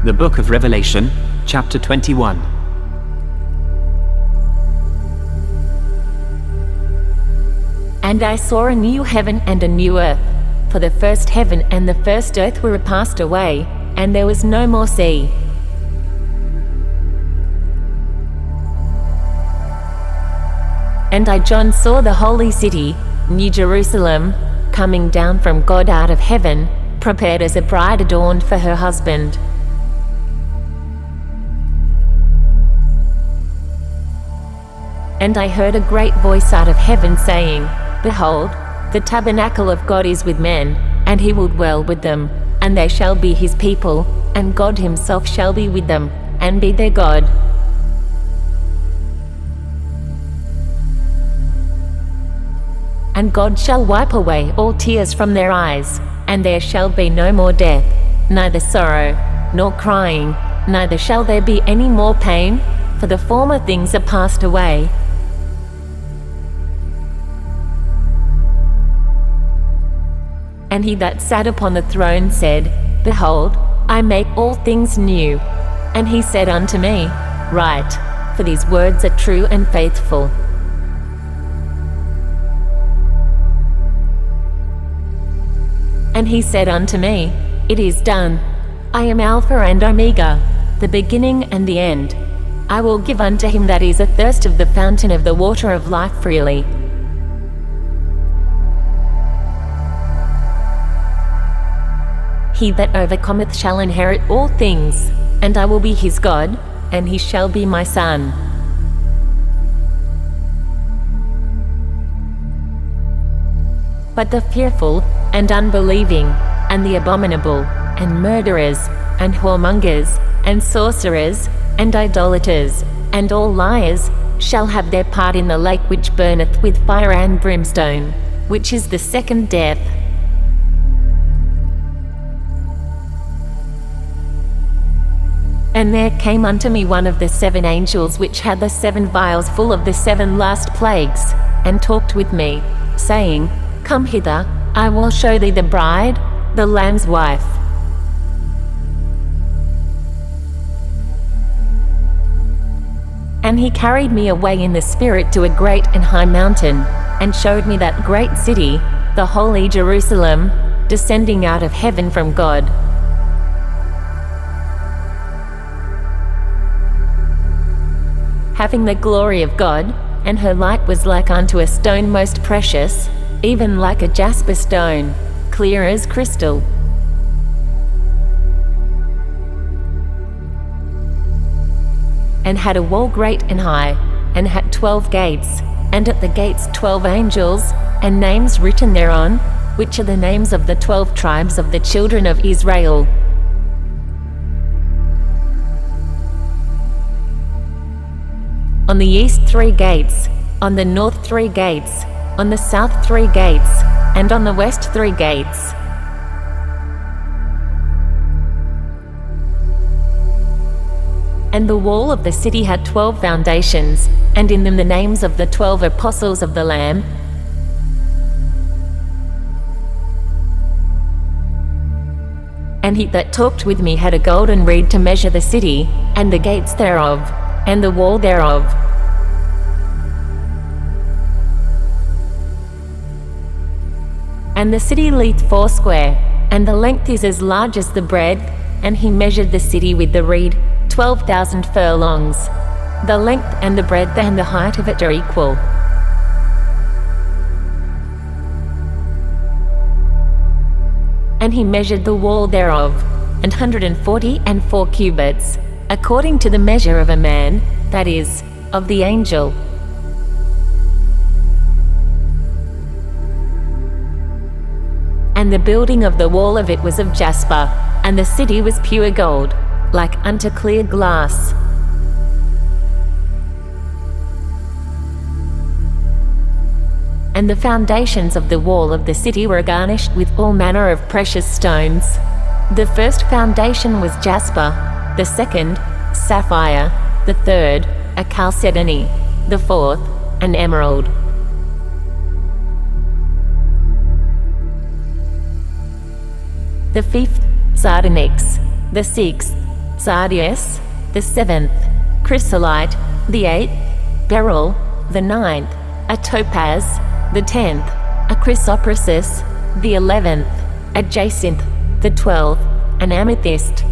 The Book of Revelation, chapter 21. And I saw a new heaven and a new earth, for the first heaven and the first earth were passed away, and there was no more sea. And I, John, saw the holy city, New Jerusalem, coming down from God out of heaven, prepared as a bride adorned for her husband. And I heard a great voice out of heaven saying, Behold, the tabernacle of God is with men, and he will dwell with them, and they shall be his people, and God himself shall be with them, and be their God. And God shall wipe away all tears from their eyes, and there shall be no more death, neither sorrow, nor crying, neither shall there be any more pain, for the former things are passed away. And he that sat upon the throne said, Behold, I make all things new. And he said unto me, Write, for these words are true and faithful. And he said unto me, It is done. I am Alpha and Omega, the beginning and the end. I will give unto him that is athirst of the fountain of the water of life freely. He that overcometh shall inherit all things, and I will be his God, and he shall be my son. But the fearful, and unbelieving, and the abominable, and murderers, and whoremongers, and sorcerers, and idolaters, and all liars, shall have their part in the lake which burneth with fire and brimstone, which is the second death. And there came unto me one of the 7 angels which had the 7 vials full of the 7 last plagues, and talked with me, saying, Come hither, I will show thee the bride, the Lamb's wife. And he carried me away in the Spirit to a great and high mountain, and showed me that great city, the holy Jerusalem, descending out of heaven from God, having the glory of God, and her light was like unto a stone most precious, even like a jasper stone, clear as crystal. And had a wall great and high, and had 12 gates, and at the gates 12 angels, and names written thereon, which are the names of the 12 tribes of the children of Israel. On the east 3 gates, on the north 3 gates, on the south 3 gates, and on the west 3 gates. And the wall of the city had 12 foundations, and in them the names of the 12 apostles of the Lamb. And he that talked with me had a golden reed to measure the city, and the gates thereof, and the wall thereof. And the city leath 4 square, and the length is as large as the breadth, and he measured the city with the reed 12,000 furlongs. The length and the breadth and the height of it are equal. And he measured the wall thereof, 144 cubits, according to the measure of a man, that is, of the angel. And the building of the wall of it was of jasper, and the city was pure gold, like unto clear glass. And the foundations of the wall of the city were garnished with all manner of precious stones. The first foundation was jasper, the second, sapphire, the third, a chalcedony, the fourth, an emerald. The fifth, sardonyx, the sixth, sardius, the 7th, chrysolite, the 8th, beryl, the 9th, a topaz, the 10th, a chrysoprasus, the 11th, a jacinth, the 12th, an amethyst.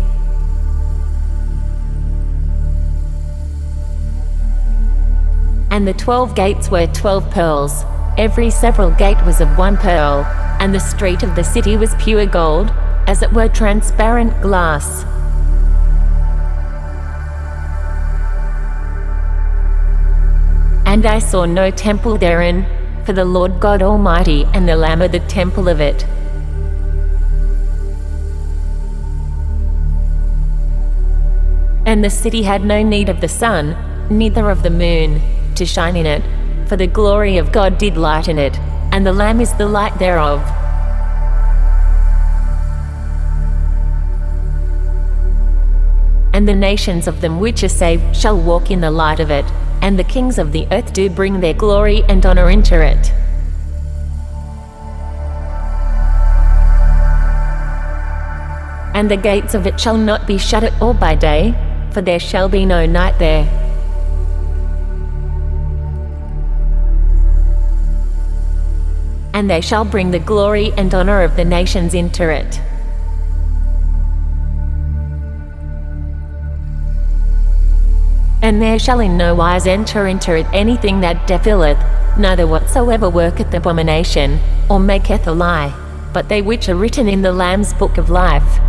And the 12 gates were 12 pearls. Every several gate was of 1 pearl, and the street of the city was pure gold, as it were transparent glass. And I saw no temple therein, for the Lord God Almighty and the Lamb are the temple of it. And the city had no need of the sun, neither of the moon, to shine in it, for the glory of God did lighten it, and the Lamb is the light thereof. And the nations of them which are saved shall walk in the light of it, and the kings of the earth do bring their glory and honor into it. And the gates of it shall not be shut at all by day, for there shall be no night there. And they shall bring the glory and honor of the nations into it. And there shall in no wise enter into it anything that defileth, neither whatsoever worketh abomination, or maketh a lie, but they which are written in the Lamb's book of life.